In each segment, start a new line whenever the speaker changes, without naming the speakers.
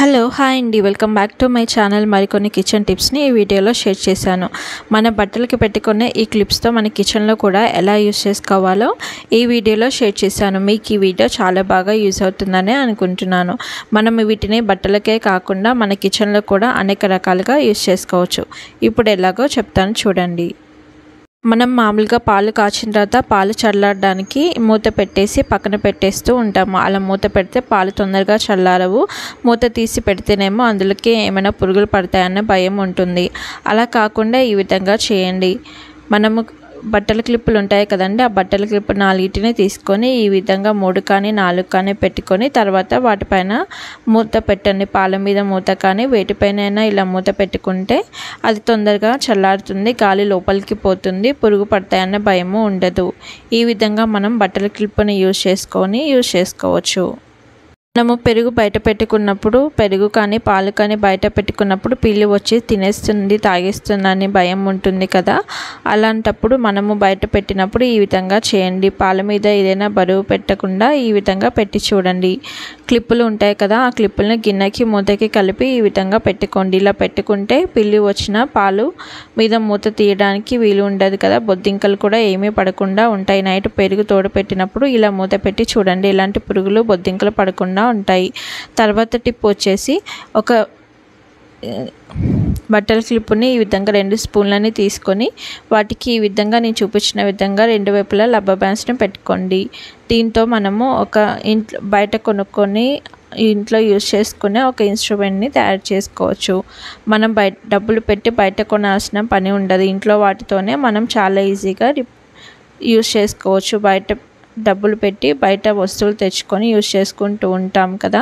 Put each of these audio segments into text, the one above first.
Hello hi అండి, welcome back to my channel. మరికొన్ని kitchen టిప్స్ని ఈ వీడియోలో షేర్ చేశాను. మన బట్టలకి పెట్టుకునే ఈ క్లిప్స్తో మన కిచెన్లో కూడా ఎలా యూస్ చేసుకోవాలో ఈ వీడియోలో షేర్ చేశాను. మీకు ఈ వీడియో చాలా బాగా యూజ్ అవుతుందని అనుకుంటున్నాను. మనం వీటిని బట్టలకే కాకుండా మన కిచెన్లో కూడా అనేక రకాలుగా యూస్ చేసుకోవచ్చు. ఇప్పుడు ఎలాగో చెప్తాను చూడండి. మనం మామూలుగా పాలు కాచిన తర్వాత పాలు చల్లారడానికి మూత పెట్టేసి పక్కన పెట్టేస్తూ ఉంటాము. అలా మూత పెడితే పాలు తొందరగా చల్లారవు. మూత తీసి పెడితేనేమో అందులోకి ఏమైనా పురుగులు పడతాయన్న భయం ఉంటుంది. అలా కాకుండా ఈ విధంగా చేయండి. మనము బట్టల క్లిప్పులు ఉంటాయి కదండి, ఆ బట్టల క్లిప్పు 4టిని తీసుకొని ఈ విధంగా 3 కానీ 4 కానీ పెట్టుకొని తర్వాత వాటిపైన మూత పెట్టండి. పాల మీద మూత కానీ వేటిపైన ఇలా మూత పెట్టుకుంటే అది తొందరగా చల్లారుతుంది, గాలి లోపలికి పోతుంది, పురుగు పడతాయన్న భయము ఉండదు. ఈ విధంగా మనం బట్టల క్లిప్పుని యూజ్ చేసుకోవచ్చు. మనము పెరుగు బయట పెట్టుకున్నప్పుడు పెరుగు కానీ పాలు కానీ బయట పెట్టుకున్నప్పుడు పిల్లి వచ్చి తినేస్తుంది, తాగేస్తుందని భయం ఉంటుంది కదా. అలాంటప్పుడు మనము బయట పెట్టినప్పుడు ఈ విధంగా చేయండి. పాల మీద ఏదైనా బరువు పెట్టకుండా ఈ విధంగా పెట్టి చూడండి. క్లిప్పులు ఉంటాయి కదా, ఆ క్లిప్పులను గిన్నెకి మూతకి కలిపి ఈ విధంగా పెట్టుకోండి. ఇలా పెట్టుకుంటే పిల్లి వచ్చిన పాలు మీద మూత తీయడానికి వీలు ఉండదు కదా, బొద్దింకలు కూడా ఏమీ పడకుండా ఉంటాయి. నైట్ పెరుగు తోడు పెట్టినప్పుడు ఇలా మూత పెట్టి చూడండి, ఇలాంటి పురుగులు బొద్దింకలు పడకుండా ఉంటాయి. తర్వాత టిప్ వచ్చేసి ఒక బట్టల క్లిప్పుని ఈ విధంగా 2 స్పూన్లని తీసుకొని వాటికి ఈ విధంగా నేను చూపించిన విధంగా 2 వైపులా రబ్బర్ బ్యాండ్స్ని పెట్టుకోండి. దీంతో మనము ఒక బయట కొనుక్కొని ఇంట్లో యూజ్ చేసుకునే ఒక ఇన్స్ట్రుమెంట్ని తయారు చేసుకోవచ్చు. మనం డబ్బులు పెట్టి బయట కొనాల్సిన పని ఉండదు. ఇంట్లో వాటితోనే మనం చాలా ఈజీగా యూజ్ చేసుకోవచ్చు. బయట డబ్బులు పెట్టి బయట వస్తువులు తెచ్చుకొని యూజ్ చేసుకుంటూ ఉంటాం కదా,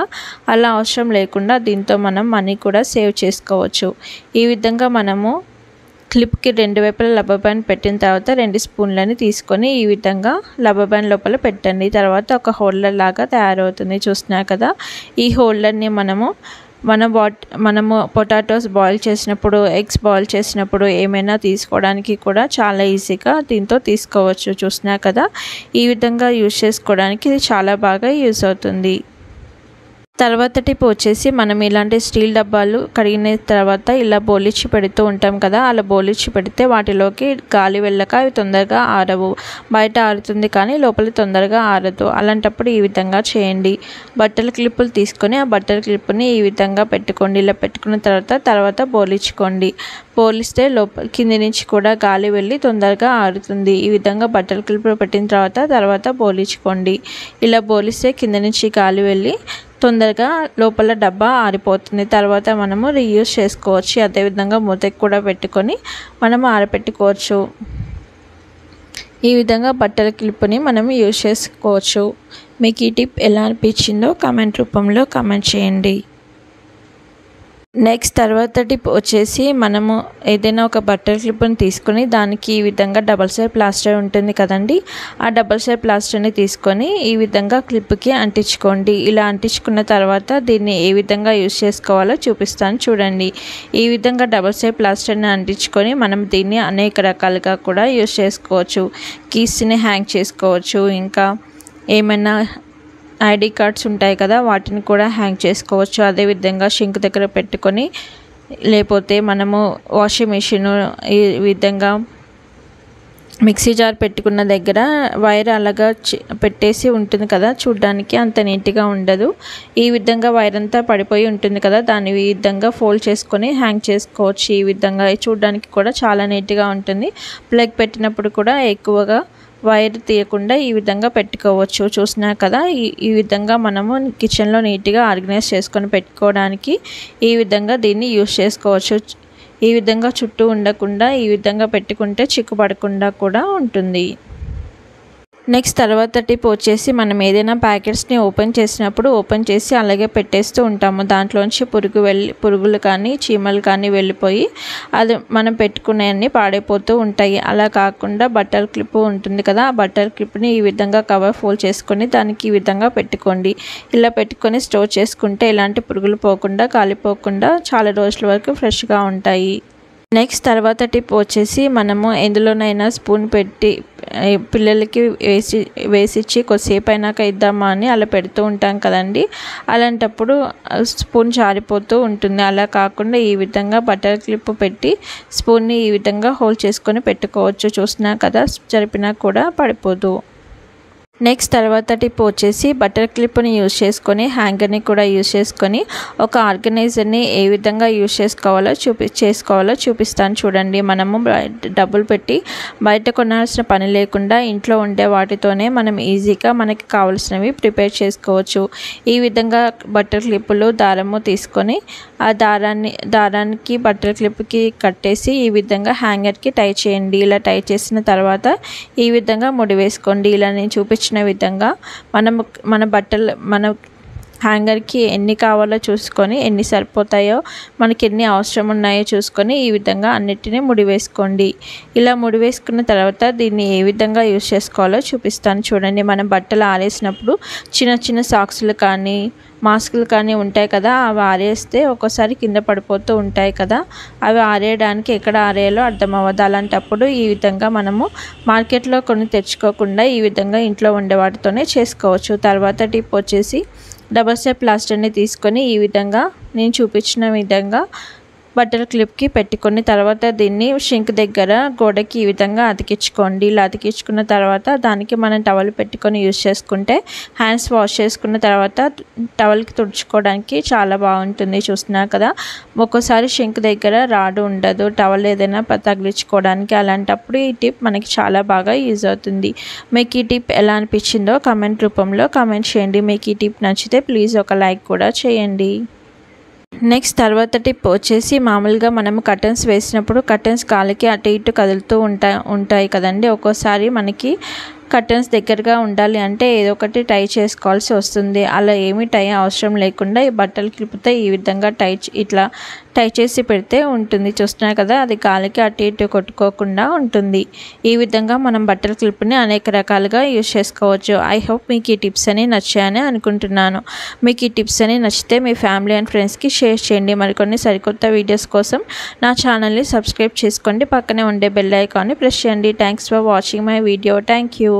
అలా అవసరం లేకుండా దీంతో మనం మనీ కూడా సేవ్ చేసుకోవచ్చు. ఈ విధంగా మనము క్లిప్కి 2 వైపులా రబ్బర్ బ్యాండ్ పెట్టిన తర్వాత 2 స్పూన్లని తీసుకొని ఈ విధంగా రబ్బర్ బ్యాండ్ లోపల పెట్టండి. తర్వాత ఒక హోల్డర్ లాగా తయారవుతుంది, చూస్తున్నారు కదా. ఈ హోల్డర్ని మనము పొటాటోస్ బాయిల్ చేసినప్పుడు, ఎగ్స్ బాయిల్ చేసినప్పుడు ఏమైనా తీసుకోవడానికి కూడా చాలా ఈజీగా దీంతో తీసుకోవచ్చు, చూస్తున్నారు కదా. ఈ విధంగా యూజ్ చేసుకోవడానికి ఇది చాలా బాగా యూజ్ అవుతుంది. తర్వాత టిప్ వచ్చేసి మనం ఇలాంటి స్టీల్ డబ్బాలు కడిగిన తర్వాత ఇలా బోలిచ్చి పెడుతూ ఉంటాం కదా, అలా బోలిచ్చి పెడితే వాటిలోకి గాలి వెళ్ళక అవి తొందరగా ఆరవు. బయట ఆరుతుంది కానీ లోపల తొందరగా ఆరదు. అలాంటప్పుడు ఈ విధంగా చేయండి. బట్టల క్లిప్పులు తీసుకొని ఆ బట్టల క్లిప్పుని ఈ విధంగా పెట్టుకోండి. ఇలా పెట్టుకున్న తర్వాత బోలించుకోండి. బోలిస్తే కింది నుంచి కూడా గాలి వెళ్ళి తొందరగా ఆరుతుంది. ఈ విధంగా బట్టల క్లిప్పులు పెట్టిన తర్వాత బోలించుకోండి. ఇలా బోలిస్తే కింద నుంచి గాలి వెళ్ళి తొందరగా లోపల డబ్బా ఆరిపోతుంది. తర్వాత మనము రీయూజ్ చేసుకోవచ్చు. అదేవిధంగా మూతకి కూడా పెట్టుకొని మనము ఆరబెట్టుకోవచ్చు. ఈ విధంగా బట్టల క్లిప్పుని మనం యూజ్ చేసుకోవచ్చు. మీకు ఈ టిప్ ఎలా అనిపించిందో కామెంట్ రూపంలో కామెంట్ చేయండి. నెక్స్ట్ తర్వాత టిప్ వచ్చేసి మనము ఏదైనా ఒక బట్టల క్లిప్ని తీసుకొని దానికి ఈ విధంగా డబల్ సైడ్ ప్లాస్టర్ ఉంటుంది కదండి, ఆ డబల్ సైడ్ ప్లాస్టర్ని తీసుకొని ఈ విధంగా క్లిప్కి అంటించుకోండి. ఇలా అంటించుకున్న తర్వాత దీన్ని ఏ విధంగా యూజ్ చేసుకోవాలో చూపిస్తాను చూడండి. ఈ విధంగా డబల్ సైడ్ ప్లాస్టర్ని అంటించుకొని మనం దీన్ని అనేక రకాలుగా కూడా యూజ్ చేసుకోవచ్చు. కీస్ని హ్యాంగ్ చేసుకోవచ్చు, ఇంకా ఏమైనా ఐడి కార్డ్స్ ఉంటాయి కదా వాటిని కూడా హ్యాంగ్ చేసుకోవచ్చు. అదేవిధంగా షింక్ దగ్గర పెట్టుకొని, లేకపోతే మనము వాషింగ్ మెషిన్ ఈ విధంగా మిక్సీ జార్ పెట్టుకున్న దగ్గర వైర్ అలాగా పెట్టేసి ఉంటుంది కదా, చూడ్డానికి అంత నీట్గా ఉండదు. ఈ విధంగా వైర్ అంతా పడిపోయి ఉంటుంది కదా, దాన్ని ఈ విధంగా ఫోల్డ్ చేసుకొని హ్యాంగ్ చేసుకోవచ్చు. ఈ విధంగా చూడ్డానికి కూడా చాలా నీట్గా ఉంటుంది. ప్లగ్ పెట్టినప్పుడు కూడా ఎక్కువగా వైర్ తీయకుండా ఈ విధంగా పెట్టుకోవచ్చు, చూసినా కదా. ఈ విధంగా మనము కిచెన్లో నీట్గా ఆర్గనైజ్ చేసుకొని పెట్టుకోవడానికి ఈ విధంగా దీన్ని యూజ్ చేసుకోవచ్చు. ఈ విధంగా చుట్టూ ఉండకుండా ఈ విధంగా పెట్టుకుంటే చిక్కుపడకుండా కూడా ఉంటుంది. నెక్స్ట్ తర్వాత టిప్ వచ్చేసి మనం ఏదైనా ప్యాకెట్స్ని ఓపెన్ చేసి అలాగే పెట్టేస్తూ ఉంటాము. దాంట్లోంచి పురుగులు కానీ చీమలు కానీ వెళ్ళిపోయి అది మనం పెట్టుకునేవన్నీ పాడైపోతూ ఉంటాయి. అలా కాకుండా బట్టల క్లిప్ ఉంటుంది కదా, ఆ బట్టల క్లిప్ని ఈ విధంగా కవర్ ఫోల్డ్ చేసుకొని దానికి ఈ విధంగా పెట్టుకోండి. ఇలా పెట్టుకొని స్టోర్ చేసుకుంటే ఎలాంటి పురుగులు పోకుండా కాలిపోకుండా చాలా రోజుల వరకు ఫ్రెష్గా ఉంటాయి. నెక్స్ట్ తర్వాత టిప్ వచ్చేసి మనము ఎందులోనైనా స్పూన్ పెట్టి పిల్లలకి వేసిచ్చి కొద్దిసేపు అయినాక ఇద్దామా అని అలా పెడుతూ ఉంటాం కదండి. అలాంటప్పుడు స్పూన్ జారిపోతూ ఉంటుంది. అలా కాకుండా ఈ విధంగా బటర్ క్లిప్ పెట్టి స్పూన్ని ఈ విధంగా హోల్డ్ చేసుకొని పెట్టుకోవచ్చు. చూసినా కదా, జరిపినా కూడా పడిపోదు. నెక్స్ట్ తర్వాత టిప్ వచ్చేసి బటర్ క్లిప్ని యూజ్ చేసుకొని హ్యాంగర్ని కూడా యూజ్ చేసుకొని ఒక ఆర్గనైజర్ని ఏ విధంగా యూజ్ చేసుకోవాలో చూపిస్తాను చూడండి. మనము డబ్బులు పెట్టి బయట కొనాల్సిన పని లేకుండా ఇంట్లో ఉండే వాటితోనే మనం ఈజీగా మనకి కావాల్సినవి ప్రిపేర్ చేసుకోవచ్చు. ఈ విధంగా బటర్ క్లిప్పులు దారము తీసుకొని ఆ దారానికి బటర్ క్లిప్కి కట్టేసి ఈ విధంగా హ్యాంగర్కి టై చేయండి. ఇలా టై చేసిన తర్వాత ఈ విధంగా ముడి వేసుకోండి. ఇలా నేను చూపించిన విధంగా మన హ్యాంగర్కి ఎన్ని కావాలో చూసుకొని, ఎన్ని సరిపోతాయో, మనకి ఎన్ని అవసరం ఉన్నాయో చూసుకొని ఈ విధంగా అన్నిటినీ ముడి వేసుకోండి. ఇలా ముడి వేసుకున్న తర్వాత దీన్ని ఏ విధంగా యూజ్ చేసుకోవాలో చూపిస్తాను చూడండి. మనం బట్టలు ఆరేసినప్పుడు చిన్న చిన్న సాక్సులు కానీ మాస్కులు కానీ ఉంటాయి కదా, అవి ఆరేస్తే ఒక్కోసారి కింద పడిపోతూ ఉంటాయి కదా, అవి ఆరేయడానికి ఎక్కడ ఆరేయాలో అర్థం అవ్వదు. అలాంటప్పుడు ఈ విధంగా మనము మార్కెట్లో కొన్ని తెచ్చుకోకుండా ఈ విధంగా ఇంట్లో ఉండే వాటితోనే చేసుకోవచ్చు. తర్వాత టిప్ వచ్చేసి డబల్ స్టెప్ ప్లాస్టర్ని తీసుకొని ఈ విధంగా నేను చూపించిన విధంగా బటర్ క్లిప్కి పెట్టుకొని తర్వాత దీన్ని షింక్ దగ్గర గోడకి ఈ విధంగా అతికించుకోండి. ఇలా అతికించుకున్న తర్వాత దానికి మనం టవల్ పెట్టుకొని యూజ్ చేసుకుంటే హ్యాండ్స్ వాష్ చేసుకున్న తర్వాత టవల్కి తుడుచుకోవడానికి చాలా బాగుంటుంది. చూస్తున్నారు కదా, ఒక్కోసారి షింక్ దగ్గర రాడు ఉండదు, టవల్ ఏదైనా తగిలించుకోవడానికి. అలాంటప్పుడు ఈ టిప్ మనకి చాలా బాగా యూజ్ అవుతుంది. మీకు ఈ టిప్ ఎలా అనిపించిందో కామెంట్ రూపంలో కామెంట్ చేయండి. మీకు ఈ టిప్ నచ్చితే ప్లీజ్ ఒక లైక్ కూడా చేయండి. నెక్స్ట్ తర్వాత టిప్ వచ్చేసి మామూలుగా మనము కర్టన్స్ వేసినప్పుడు కర్టన్స్ గాలికి అటు ఇటు కదులుతూ ఉంటాయి కదండి. ఒక్కోసారి మనకి కర్టన్స్ దగ్గరగా ఉండాలి అంటే ఏదో ఒకటి టై చేసుకోవాల్సి వస్తుంది. అలా ఏమీ టై అవసరం లేకుండా ఈ బట్టల క్లిప్తో ఈ విధంగా ఇట్లా టై చేసి పెడితే ఉంటుంది. చూస్తున్నారు కదా, అది గాలికి అటు ఇటు కొట్టుకోకుండా ఉంటుంది. ఈ విధంగా మనం బట్టల క్లిప్ని అనేక రకాలుగా యూజ్ చేసుకోవచ్చు. ఐ హోప్ మీకు ఈ టిప్స్ అని నచ్చాయని అనుకుంటున్నాను. మీకు ఈ టిప్స్ అని నచ్చితే మీ ఫ్యామిలీ అండ్ ఫ్రెండ్స్కి షేర్ చేయండి. మరికొన్ని సరికొత్త వీడియోస్ కోసం నా ఛానల్ని సబ్స్క్రైబ్ చేసుకోండి. పక్కనే ఉండే బెల్ ఐకాన్ని ప్రెస్ చేయండి. Thanks for watching my video. Thank you.